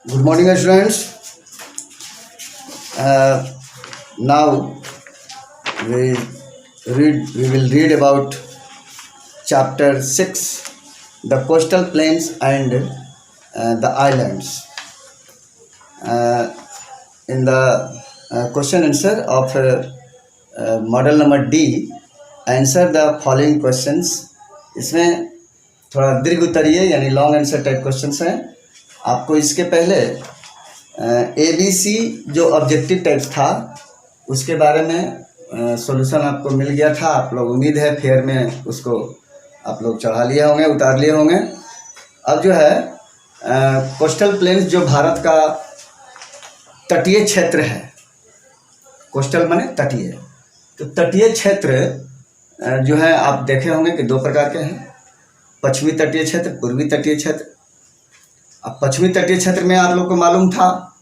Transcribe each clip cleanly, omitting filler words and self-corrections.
Good morning, students. Now we we will read about chapter 6, the coastal plains and the islands. In the question answer of model number D, answer the following questions. इसमें थोड़ा दीर्घ उत्तरीय यानी long answer type questions हैं. आपको इसके पहले ABC जो ऑब्जेक्टिव टाइप था उसके बारे में सॉल्यूशन आपको मिल गया था. आप लोग उम्मीद है फेयर में उसको आप लोग चढ़ा लिए होंगे, उतार लिए होंगे. अब जो है कोस्टल प्लेन्स जो भारत का तटीय क्षेत्र है, कोस्टल माने तटीय, तो तटीय क्षेत्र जो है आप देखे होंगे कि दो प्रकार के हैं, पश्चिमी तटीय क्षेत्र, पूर्वी तटीय क्षेत्र. अब पश्चिमी तटीय क्षेत्र में आप लोग को मालूम था,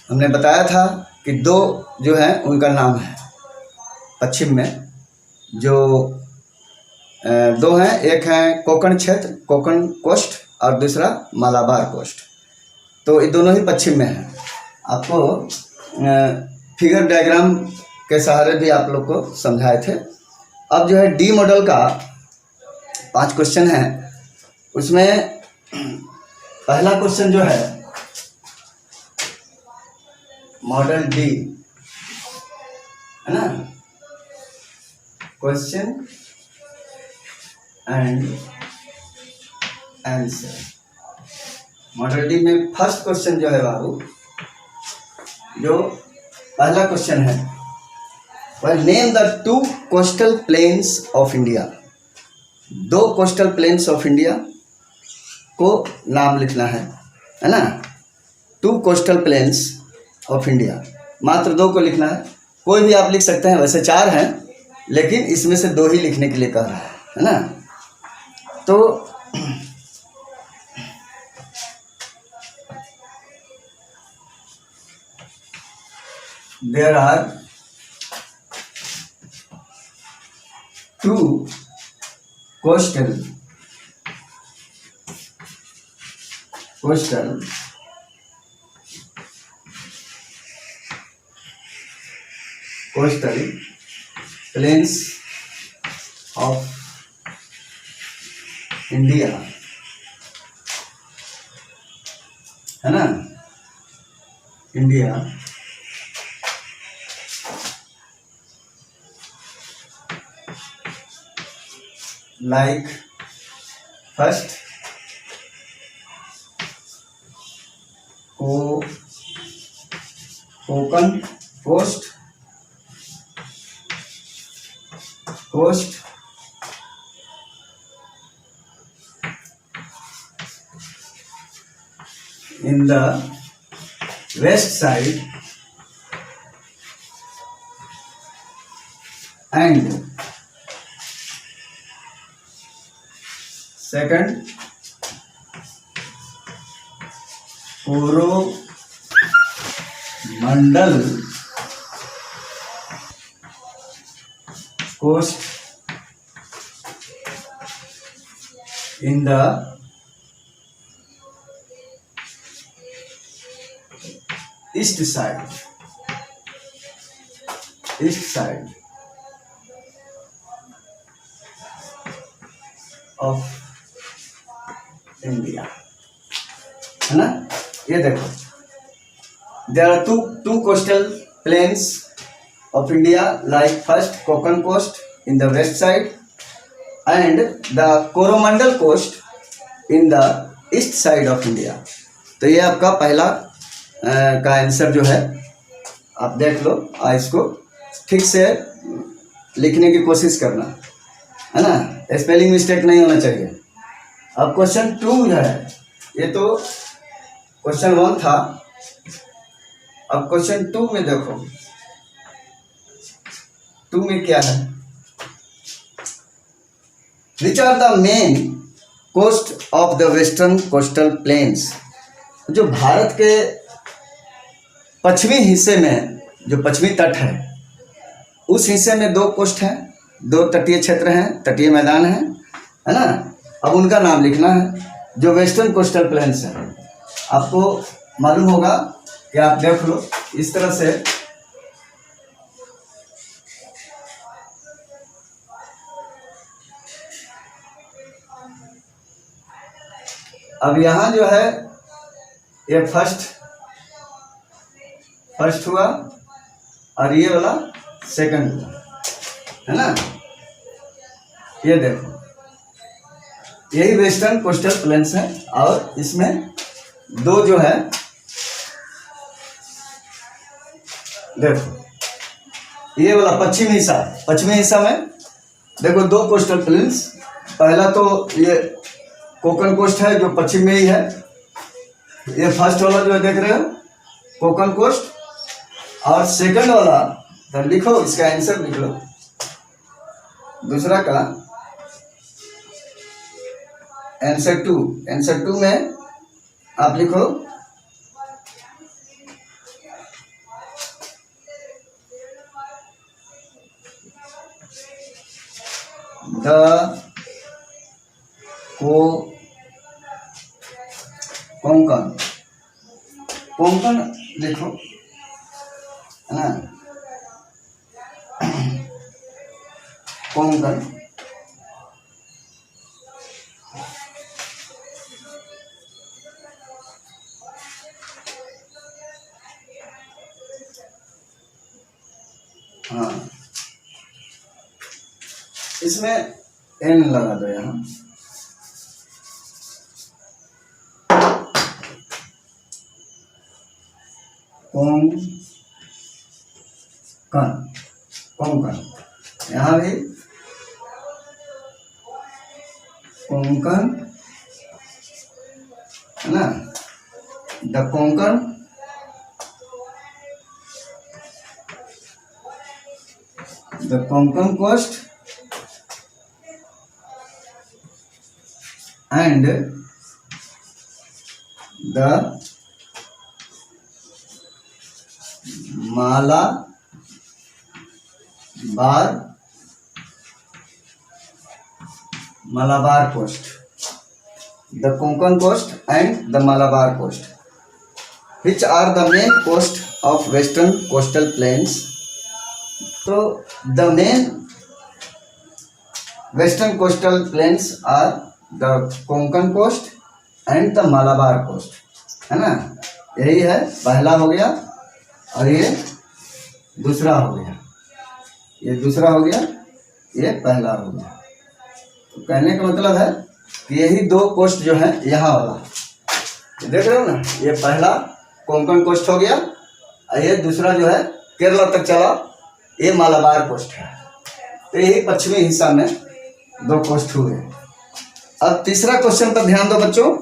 हमने बताया था कि दो जो है उनका नाम है. पश्चिम में जो दो हैं, एक है कोंकण क्षेत्र, कोंकण कोस्ट, और दूसरा मालाबार कोस्ट. तो ये दोनों ही पश्चिम में हैं. आपको फिगर डायग्राम के सहारे भी आप लोग को समझाए थे. अब जो है डी मॉडल का 5 क्वेश्चन है. उसमें पहला क्वेश्चन जो है मॉडल डी है ना, question and answer. Model D में फर्स्ट क्वेश्चन जो है बाबू, जो पहला क्वेश्चन है वह name the 2 coastal plains of India. 2 coastal plains of India को नाम लिखना है ना. 2 कोस्टल प्लेन्स ऑफ इंडिया, मात्र 2 को लिखना है. कोई भी आप लिख सकते हैं, वैसे 4 हैं लेकिन इसमें से 2 ही लिखने के लिए कह रहा है ना. तो there are 2 coastal plains of India है ना. India like first Konkan coast in the west side and second Coromandel coast in the east side of India है ना. ये देखो, there are two coastal plains of India like first Konkan coast in the west side and the Coromandel coast in the east side of India. तो ये आपका पहला का answer जो है, आप देख लो. इसको ठीक से लिखने की कोशिश करना है ना, स्पेलिंग मिस्टेक नहीं होना चाहिए. अब क्वेश्चन 2 है, ये तो क्वेश्चन 1 था. अब क्वेश्चन 2 में देखो, 2 में क्या है, which are the main coast of the western coastal plains. जो भारत के पश्चिमी हिस्से में, जो पश्चिमी तट है, उस हिस्से में 2 कोस्ट हैं, 2 तटीय क्षेत्र हैं, तटीय मैदान है ना. अब उनका नाम लिखना है जो वेस्टर्न कोस्टल प्लेन्स है. आपको मालूम होगा कि आप देख लो इस तरह से। अब यहाँ जो है ये फर्स्ट हुआ और ये वाला सेकंड हुआ, है ना। ये देखो यही वेस्टर्न कोस्टल प्लेन्स है और इसमें दो जो है देखो ये वाला पश्चिमी हिस्सा में देखो दो कोस्टल प्लेन्स। पहला तो ये कोकन कोस्ट है जो पश्चिम में ही है। ये फर्स्ट वाला जो है देख रहे हो कोकन कोस्ट, और सेकंड वाला तो लिखो इसका आंसर लिख लो। दूसरा का आंसर टू में आप लिखो द कोंकण लिखो, है ना, कोंकण। हाँ इसमें एन लगा दो यहाँ। कोंकण यहाँ भी कोंकण, है ना, the Konkan coast and the Malabar coast, the Konkan coast and the Malabar coast, which are the main coast of western coastal plains. So the main western coastal plains are the Konkan coast and the Malabar coast, है ना। यही है, पहला हो गया और ये दूसरा हो गया, ये दूसरा हो गया, ये पहला हो गया। तो कहने का मतलब है कि यही दो कोस्ट जो है यहाँ वाला देख रहे हो ना, ये पहला कोंकण कोस्ट हो गया और ये दूसरा जो है केरला तक चला, ये मालाबार कोस्ट है। तो यही पश्चिमी हिस्सा में दो कोस्ट हुए। अब तीसरा क्वेश्चन पर ध्यान दो बच्चों।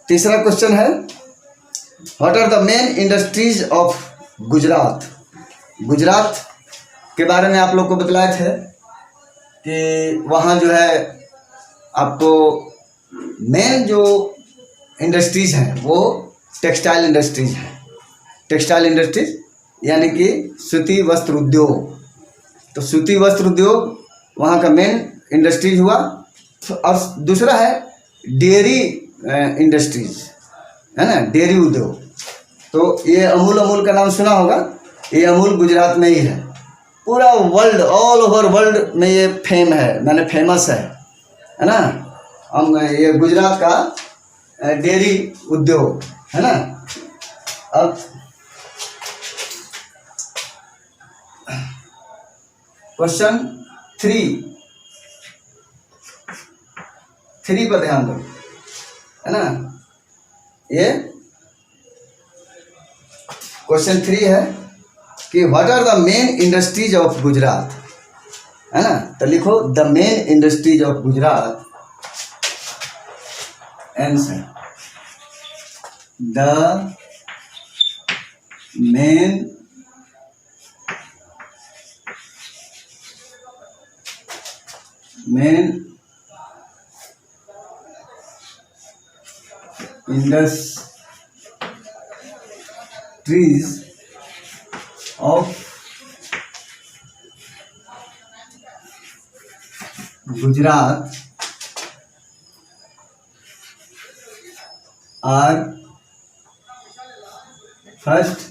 तीसरा क्वेश्चन है what are the main industries of Gujarat. Gujarat के बारे में आप लोग को बतलाए थे कि वहाँ जो है आपको मेन जो इंडस्ट्रीज हैं वो टेक्सटाइल इंडस्ट्रीज है। टेक्सटाइल इंडस्ट्रीज यानी कि सूती वस्त्र उद्योग। तो सूती वस्त्र उद्योग वहाँ का मेन इंडस्ट्रीज हुआ। और दूसरा है डेयरी इंडस्ट्रीज, है ना, डेयरी उद्योग। तो ये अमूल का नाम सुना होगा, ये अमूल गुजरात में ही है। पूरा वर्ल्ड, ऑल ओवर वर्ल्ड में ये फेमस है ना। हम ये गुजरात का डेयरी उद्योग, है ना। अब क्वेश्चन थ्री पर ध्यान दो, है ना। ये क्वेश्चन 3 है कि what are the main industries of Gujarat, है ना। तो लिखो the main industries of Gujarat. Answer the main industries of Gujarat are first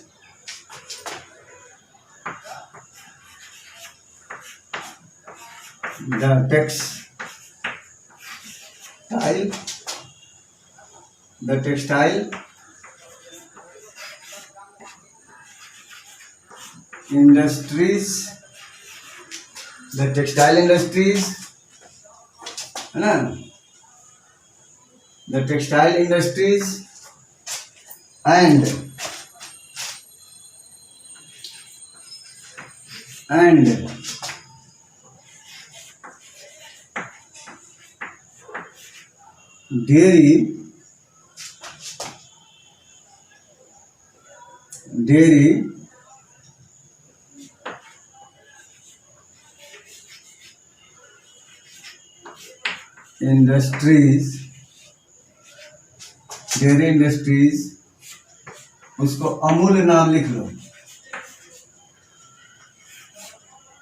the textile industries, है ना, the textile industries and dairy industries, उसको अमूल नाम लिख लो,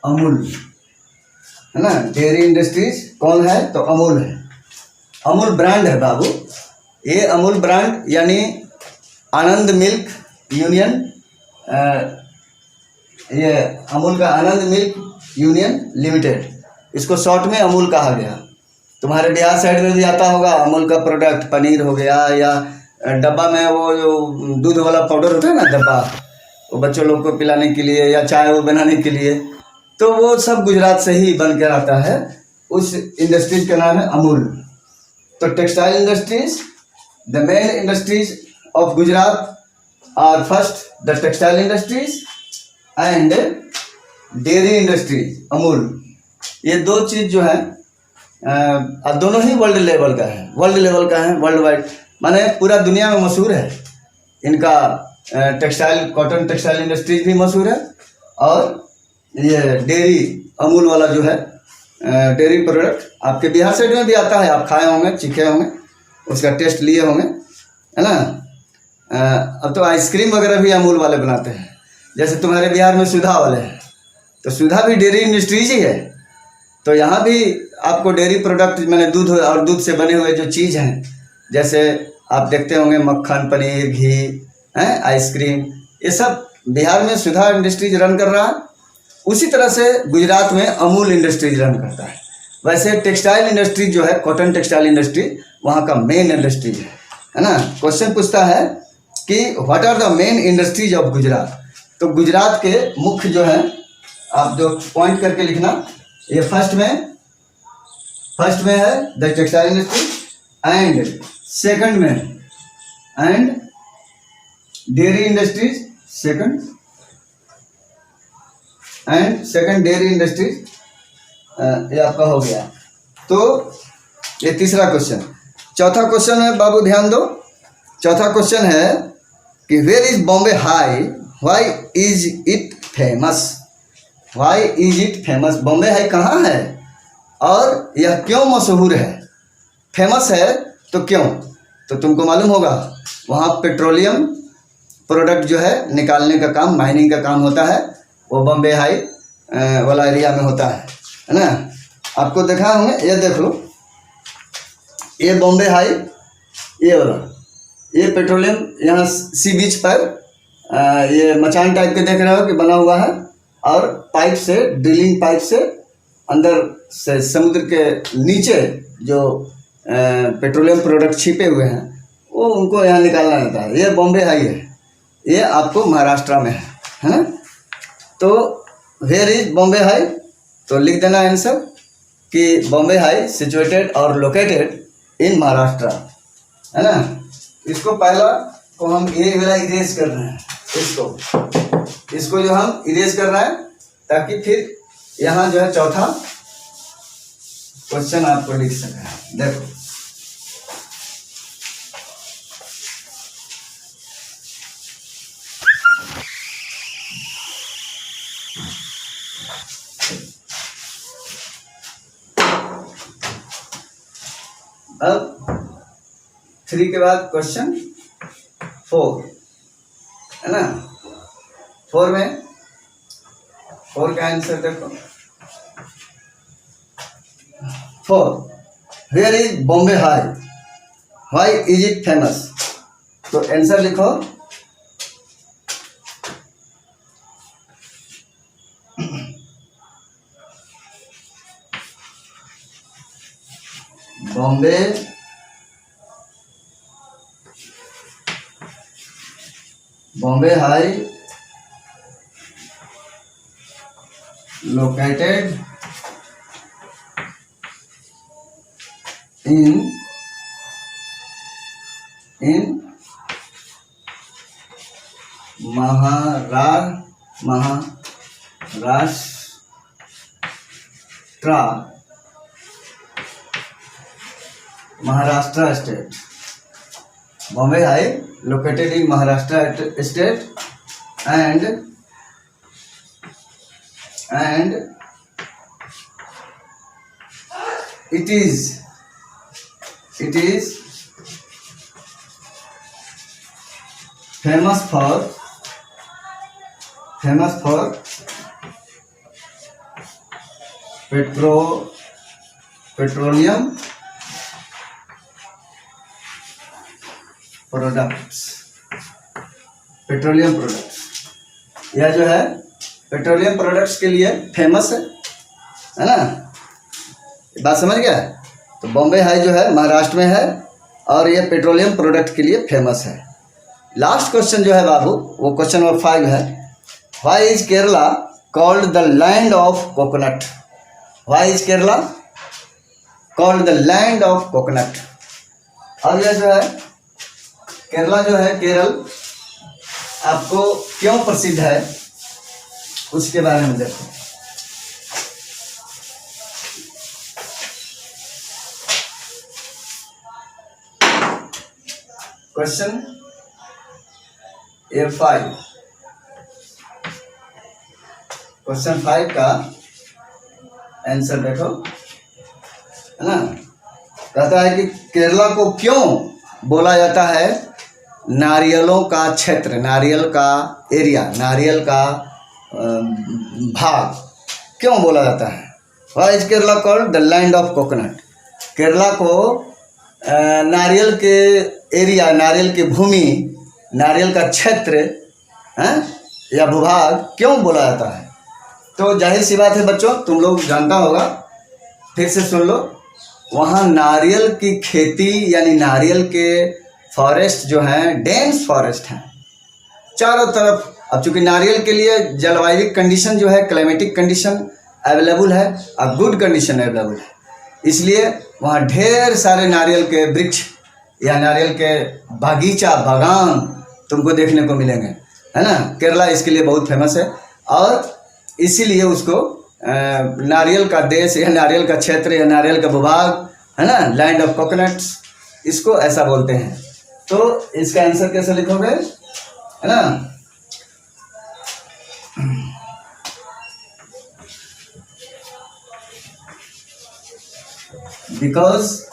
अमूल, है ना। डेयरी इंडस्ट्रीज कौन है? तो अमूल है। अमूल ब्रांड है बाबू, ये अमूल ब्रांड यानी आनंद मिल्क यूनियन, ये अमूल का आनंद मिल्क यूनियन लिमिटेड, इसको शॉर्ट में अमूल कहा गया। तुम्हारे बिहार साइड में भी आता होगा अमूल का प्रोडक्ट, पनीर हो गया, या डब्बा में वो जो दूध वाला पाउडर होता है ना डब्बा, वो बच्चों लोग को पिलाने के लिए, या चाय वो बनाने के लिए, तो वो सब गुजरात से ही बन कर आता है। उस इंडस्ट्रीज का नाम है अमूल। तो textile industries, the main industries of Gujarat are first the textile industries and dairy industries, Amul. ये दो चीज़ जो है दोनों ही वर्ल्ड लेवल का है, वर्ल्ड वाइड, माने पूरा दुनिया में मशहूर है इनका। टेक्सटाइल, कॉटन टेक्सटाइल इंडस्ट्रीज भी मशहूर है, और ये डेयरी अमूल वाला जो है डेयरी प्रोडक्ट आपके बिहार साइड में भी आता है, आप खाए होंगे, चीखे होंगे, उसका टेस्ट लिए होंगे, है ना। अब तो आइसक्रीम वगैरह भी अमूल वाले बनाते हैं, जैसे तुम्हारे बिहार में सुधा वाले हैं, तो सुधा भी डेयरी इंडस्ट्रीज ही है। तो यहाँ भी आपको डेयरी प्रोडक्ट, मैंने दूध और दूध से बने हुए जो चीज़ हैं, जैसे आप देखते होंगे मक्खन, पनीर, घी, आइसक्रीम, ये सब बिहार में सुधा इंडस्ट्रीज रन कर रहा है। उसी तरह से गुजरात में अमूल इंडस्ट्रीज रन करता है। वैसे टेक्सटाइल इंडस्ट्री जो है, कॉटन टेक्सटाइल इंडस्ट्री, वहाँ का मेन इंडस्ट्री है ना। क्वेश्चन पूछता है कि what are the main industries of Gujarat. तो गुजरात के मुख्य जो है, आप जो पॉइंट करके लिखना, ये फर्स्ट में है the textile industry, and second में and dairy industries, second dairy industries, ये आपका हो गया। तो ये तीसरा क्वेश्चन। चौथा क्वेश्चन है बाबू, ध्यान दो। चौथा क्वेश्चन है कि where is Bombay High, why is it famous. Bombay High कहाँ है और यह क्यों मशहूर है? फेमस है तो क्यों? तो तुमको मालूम होगा, वहाँ पेट्रोलियम प्रोडक्ट जो है निकालने का काम, माइनिंग का काम होता है, वो बॉम्बे हाई वाला एरिया में होता है ना। आपको देखा होंगे, ये देख लो, ये बॉम्बे हाई, ये वाला, ये पेट्रोलियम यहाँ सी बीच पर ये मचान टाइप के देख रहे हो कि बना हुआ है, और पाइप से, ड्रिलिंग पाइप से अंदर से समुद्र के नीचे जो पेट्रोलियम प्रोडक्ट छिपे हुए हैं, वो उनको यहाँ निकालना रहता है। ये बॉम्बे हाई है, ये आपको महाराष्ट्र में है ना। तो वेयर इज बॉम्बे हाई, तो लिख देना आंसर कि बॉम्बे हाई सिचुएटेड और लोकेटेड इन महाराष्ट्र, है ना। इसको पहला को हम ये वाला इरेज कर रहे हैं, इसको जो हम इरेज कर रहे हैं, ताकि फिर यहाँ जो है चौथा क्वेश्चन आपको लिख सके। देखो, अब 3 के बाद क्वेश्चन 4 है ना। 4 में 4 का आंसर देखो। 4 where is Bombay High, why is it famous. तो आंसर लिखो Bombay High located in Maharashtra state. Bombay High located in Maharashtra state and it is famous for petroleum products. यह जो है पेट्रोलियम प्रोडक्ट्स के लिए फेमस है ना, बात समझ गया। तो बॉम्बे हाई जो है महाराष्ट्र में है और ये पेट्रोलियम प्रोडक्ट के लिए फेमस है। लास्ट क्वेश्चन जो है बाबू वो क्वेश्चन नंबर 5 है, why is Kerala called the land of coconut? Why is Kerala called the land of coconut? और यह जो है केरला जो है, केरल आपको क्यों प्रसिद्ध है उसके बारे में देखो। क्वेश्चन A5, क्वेश्चन 5 का आंसर देखो, है ना। कहता है कि केरला को क्यों बोला जाता है नारियलों का क्षेत्र, नारियल का एरिया, नारियल का भाग क्यों बोला जाता है? Why is Kerala called the land of coconut? Kerala को नारियल के एरिया, नारियल की भूमि, नारियल का क्षेत्र या भूभाग क्यों बोला जाता है? तो जाहिर सी बात है बच्चों, तुम लोग जानता होगा, फिर से सुन लो। वहाँ नारियल की खेती यानी नारियल के फॉरेस्ट जो हैं डेंस फॉरेस्ट हैं चारों तरफ। अब चूंकि नारियल के लिए जलवायु कंडीशन जो है, क्लाइमेटिक कंडीशन अवेलेबल है और गुड कंडीशन अवेलेबल है, इसलिए वहाँ ढेर सारे नारियल के वृक्ष या नारियल के बागीचा, बागान तुमको देखने को मिलेंगे, है ना। केरला इसके लिए बहुत फेमस है और इसीलिए उसको नारियल का देश या नारियल का क्षेत्र या नारियल का भूभाग, है ना, लैंड ऑफ कोकोनट्स, इसको ऐसा बोलते हैं। तो इसका आंसर कैसे लिखोगे, है ना। Because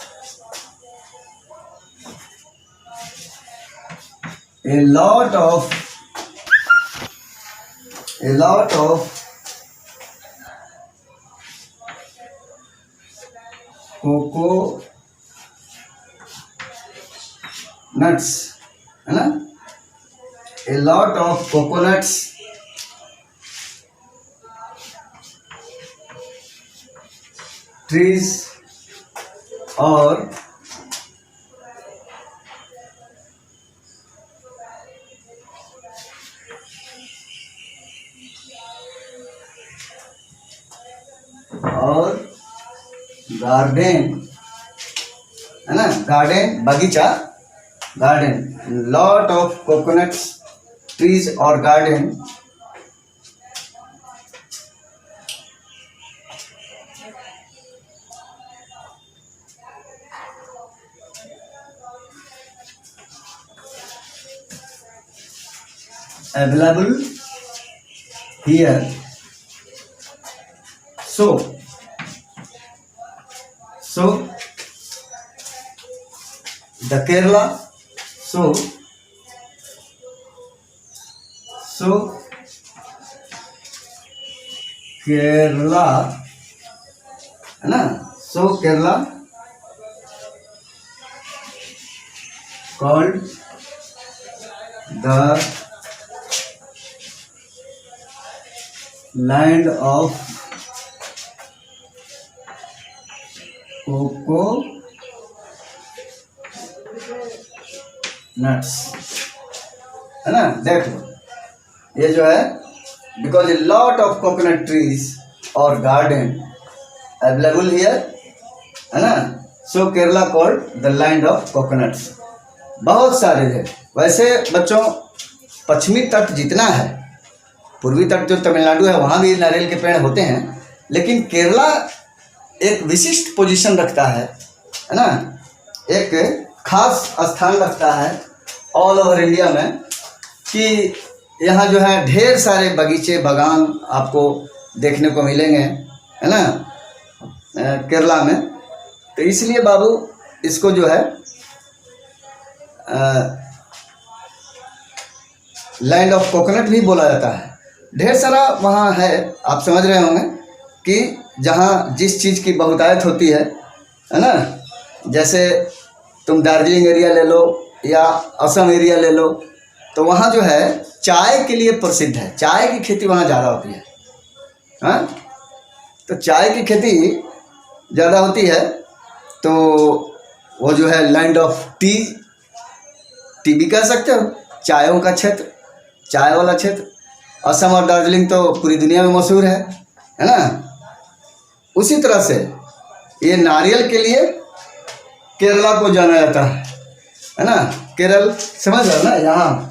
a lot of cocoa nuts, है ना, a lot of coconuts trees और गार्डन, है ना, गार्डन बगीचा, garden, lot of coconuts trees और garden available here. So the Kerala, so Kerala, है ना, so Kerala called the land of coconut nuts, है ना। देख लो, ये जो है because a lot of coconut trees और गार्डन अवेलेबल हियर, है ना। So Kerala called the land of coconuts. बहुत सारे है। वैसे बच्चों पश्चिमी तट जितना है, पूर्वी तट जो तमिलनाडु है वहाँ भी नारियल के पेड़ होते हैं, लेकिन केरला एक विशिष्ट पोजीशन रखता है ना, एक खास स्थान रखता है ऑल ओवर इंडिया में, कि यहाँ जो है ढेर सारे बगीचे बागान आपको देखने को मिलेंगे, है ना, केरला में। तो इसलिए बाबू इसको जो है लैंड ऑफ कोकोनट भी बोला जाता है। ढेर सारा वहाँ है, आप समझ रहे होंगे कि जहाँ जिस चीज़ की बहुतायत होती है ना। जैसे तुम दार्जिलिंग एरिया ले लो या असम एरिया ले लो, तो वहाँ जो है चाय के लिए प्रसिद्ध है, चाय की खेती वहाँ ज़्यादा होती है। हाँ, तो चाय की खेती ज़्यादा होती है, तो वो जो है लैंड ऑफ टी, टी भी कह सकते हो, चायों का क्षेत्र, चाय वाला क्षेत्र। असम और दार्जिलिंग तो पूरी दुनिया में मशहूर है ना। उसी तरह से ये नारियल के लिए केरला को जाना जाता है ना। केरल समझ रहे हो ना, यहाँ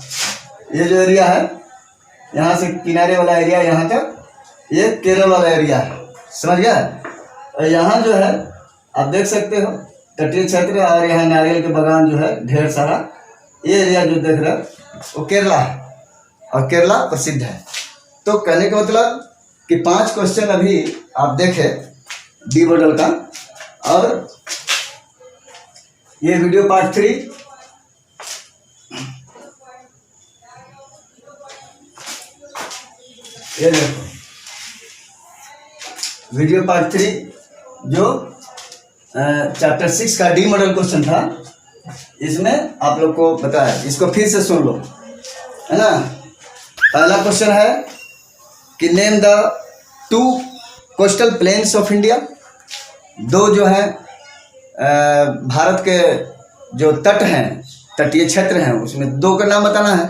ये जो एरिया है, यहाँ से किनारे वाला एरिया यहाँ तक, ये केरल वाला एरिया है, समझ गया। और यहाँ जो है आप देख सकते हो तटीय क्षेत्र, और यहाँ नारियल के बागान जो है ढेर सारा, ये एरिया जो देख रहे हो वो केरला है, और केरला प्रसिद्ध है। तो कहने का मतलब कि 5 क्वेश्चन अभी आप देखें डी मॉडल का, और ये वीडियो पार्ट 3 ये देखो वीडियो पार्ट 3 जो चैप्टर 6 का डी मॉडल क्वेश्चन था, इसमें आप लोग को पता है, इसको फिर से सुन लो, है ना। पहला क्वेश्चन है कि name the 2 coastal plains of India. 2 जो है भारत के जो तट हैं, तटीय क्षेत्र हैं, उसमें 2 का नाम बताना है।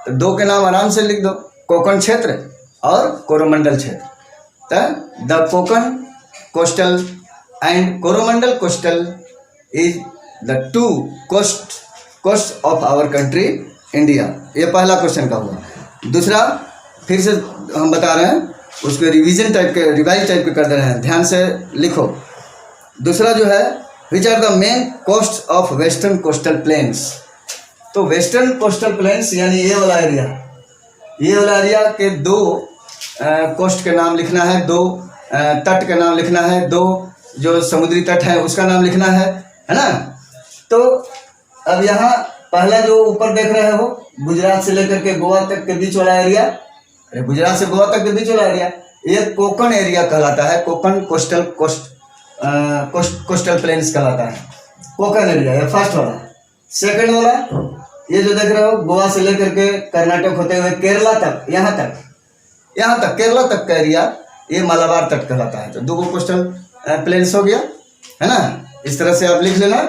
तो 2 के नाम आराम से लिख दो, कोकण क्षेत्र और कोरोमंडल क्षेत्र। तो the Konkan coastal and Coromandel coastal is the 2 coast of our country India. ये पहला क्वेश्चन का हुआ। दूसरा फिर से हम बता रहे हैं, उसको रिवाइज टाइप के कर दे रहे हैं, ध्यान से लिखो। दूसरा जो है which are the main coast of western coastal plains. तो वेस्टर्न कोस्टल प्लेन्स यानी ये वाला एरिया के 2 कोस्ट के नाम लिखना है, 2 तट के नाम लिखना है, 2 जो समुद्री तट है उसका नाम लिखना है ना। तो अब यहाँ पहला जो ऊपर देख रहे हो गुजरात से लेकर के गोवा तक के बीच वाला एरिया, गुजरात से गोवा तक के बीच वाला एरिया, ये कोकण एरिया कहलाता है। कोकण कोस्टल प्लेन्स कहलाता है, कोकण एरिया, ये फर्स्ट वाला। सेकंड वाला ये जो देख रहे हो गोवा से लेकर के कर्नाटक होते हुए केरला तक, यहाँ तक केरला तक का एरिया, ये मालाबार तट कहलाता है। तो 2 कोस्टल प्लेन्स हो गया, है ना। इस तरह से आप लिख लेना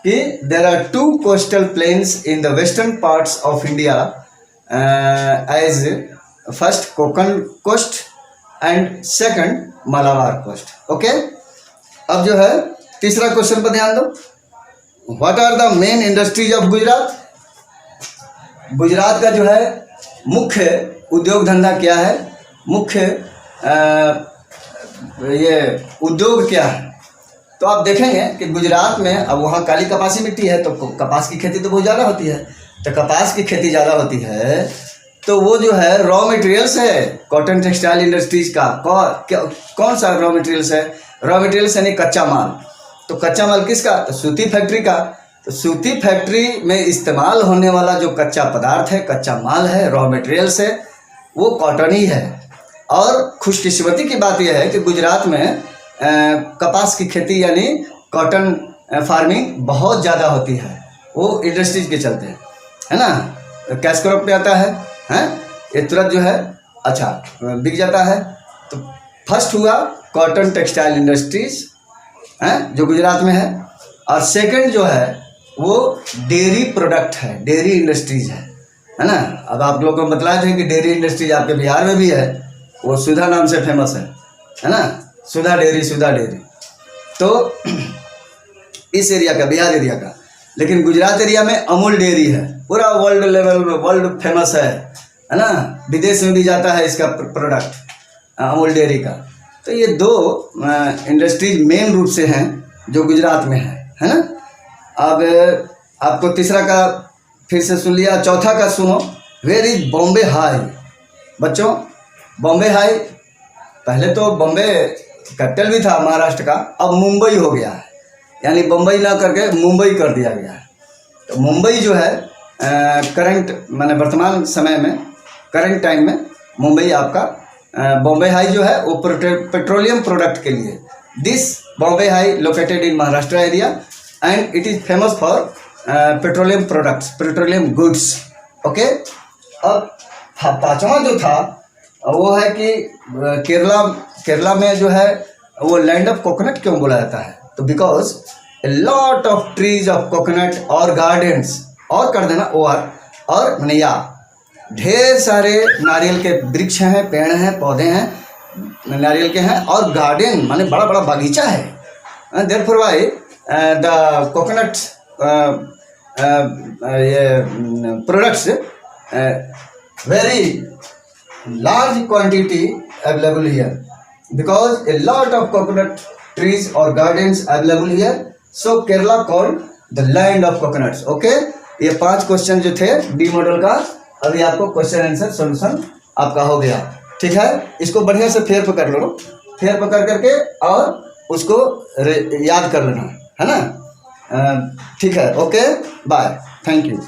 कि there are 2 coastal plains in the western parts of India as first Konkan coast and second Malabar coast. Okay, अब जो है तीसरा क्वेश्चन पर ध्यान दो। What are the main industries of Gujarat. Gujarat का जो है मुख्य उद्योग धंधा क्या है, मुख्य ये उद्योग क्या है। तो आप देखेंगे कि गुजरात में, अब वहाँ काली कपासी मिट्टी है, तो कपास की खेती तो बहुत ज़्यादा होती है। तो कपास की खेती ज़्यादा होती है, तो वो जो है रॉ मटेरियल्स है कॉटन टेक्सटाइल इंडस्ट्रीज का। कौन सा रॉ मटेरियल्स है? रॉ मटेरियल्स यानी कच्चा माल। तो कच्चा माल किसका? तो सूती फैक्ट्री का। तो सूती फैक्ट्री में इस्तेमाल होने वाला जो कच्चा पदार्थ है, कच्चा माल है, रॉ मटेरियल्स है, वो कॉटन ही है। और खुशकिस्मती की बात यह है कि गुजरात में कपास की खेती यानी कॉटन फार्मिंग बहुत ज़्यादा होती है, वो इंडस्ट्रीज के चलते, है ना। कैश क्रॉप पे आता है, ये तुरंत जो है अच्छा बिक जाता है। तो फर्स्ट हुआ कॉटन टेक्सटाइल इंडस्ट्रीज, जो गुजरात में है, और सेकंड जो है वो डेयरी प्रोडक्ट है, डेयरी इंडस्ट्रीज है ना। अब आप लोगों को बतलाए थे कि डेयरी इंडस्ट्रीज आपके बिहार में भी है, वो सुधा नाम से फेमस है ना, सुधा डेयरी। तो इस एरिया का, बिहार एरिया का। लेकिन गुजरात एरिया में अमूल डेयरी है, पूरा वर्ल्ड लेवल में वर्ल्ड फेमस है ना, विदेश में भी जाता है इसका प्रोडक्ट अमूल डेयरी का। तो ये दो इंडस्ट्रीज मेन रूप से हैं जो गुजरात में है ना। अब आपको तीसरा का फिर से सुन लिया, चौथा का सुनो, वेयर इज बॉम्बे हाई। बच्चों बॉम्बे हाई, पहले तो बॉम्बे कैपिटल भी था महाराष्ट्र का, अब मुंबई हो गया है, यानी बम्बई ना करके मुंबई कर दिया गया है। तो मुंबई जो है करंट माने वर्तमान समय में, करंट टाइम में मुंबई आपका बॉम्बे हाई जो है वो पेट्रोलियम प्रोडक्ट के लिए। This Bombay high located in Maharashtra area and it is famous for petroleum products, petroleum goods. Okay. अब पाँचवा जो था वो है कि केरला में जो है वो लैंड ऑफ कोकोनट क्यों बोला जाता है, तो because a lot of trees of coconut और गार्डन्स, और कर देना और मैंने या ढेर सारे नारियल के वृक्ष हैं, पेड़ हैं, पौधे हैं नारियल के हैं, और गार्डन माने बड़ा बड़ा बागीचा है। देयरफॉर व्हाई द कोकोनट ये products very large quantity available here because a lot of coconut trees or gardens available here, so Kerala called the land of coconuts. Okay, ये 5 क्वेश्चन जो थे बी मॉडल का, अभी आपको question answer solution आपका हो गया। ठीक है, इसको बढ़िया से फेर पकड़ लो, फेर पकड़ करके और उसको याद कर लेना है ना। ठीक है, ओके बाय, थैंक यू।